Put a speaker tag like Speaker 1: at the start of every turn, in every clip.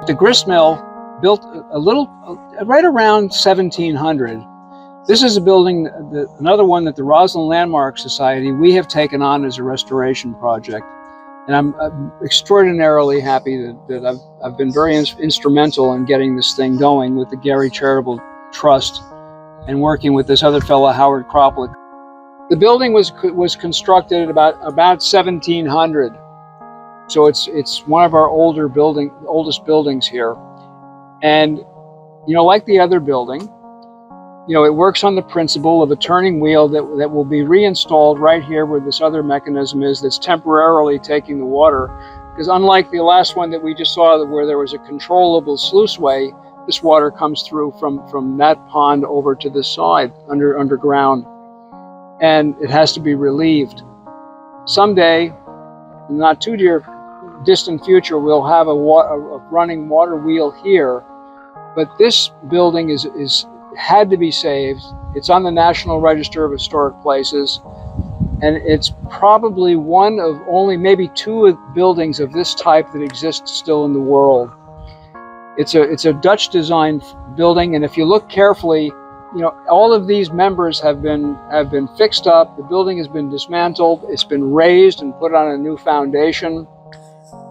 Speaker 1: The grist mill built right around 1700. This is a building, another one that the Roslyn Landmark Society, we have taken on as a restoration project. And I'm extraordinarily happy that I've been very instrumental in getting this thing going with the Gary Charitable Trust and working with this other fellow, Howard Kroplik. The building was constructed at about 1700. So it's one of our oldest buildings here. And, you know, like the other building, you know, it works on the principle of a turning wheel that will be reinstalled right here where this other mechanism is that's temporarily taking the water. Because unlike the last one that we just saw where there was a controllable sluiceway, this water comes through from that pond over to this side, underground. And it has to be relieved. Someday, not too distant future, we'll have a running water wheel here. But this building had to be saved. It's on the National Register of Historic Places, and it's probably one of only maybe two buildings of this type that exist still in the world. It's a Dutch designed building, and if you look carefully, you know, all of these members have been fixed up. The building has been dismantled. It's been raised and put on a new foundation.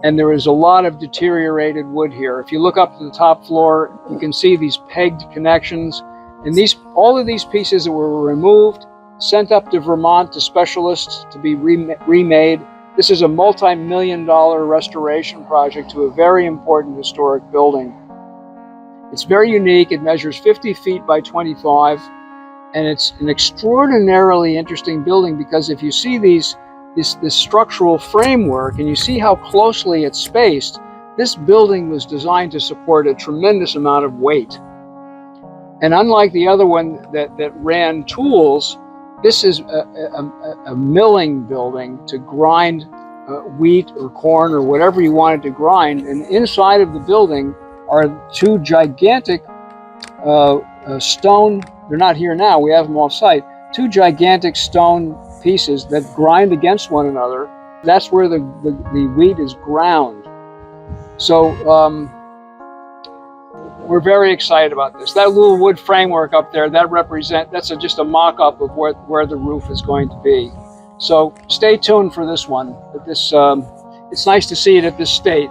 Speaker 1: And there is a lot of deteriorated wood here. If you look up to the top floor, you can see these pegged connections. And all of these pieces that were removed, sent up to Vermont to specialists to be remade. This is a multi-million-dollar restoration project to a very important historic building. It's very unique. It measures 50 feet by 25. And it's an extraordinarily interesting building because if you see this structural framework and you see how closely it's spaced, this building was designed to support a tremendous amount of weight. And unlike the other one that ran tools, this is a milling building to grind wheat or corn or whatever you wanted to grind. And inside of the building are two gigantic stone, they're not here now, we have them off site, two gigantic stone pieces that grind against one another. That's where the wheat is ground. So we're very excited about this. That little wood framework up there, that's just a mock-up of where the roof is going to be. So stay tuned for this one. It's nice to see it at this state.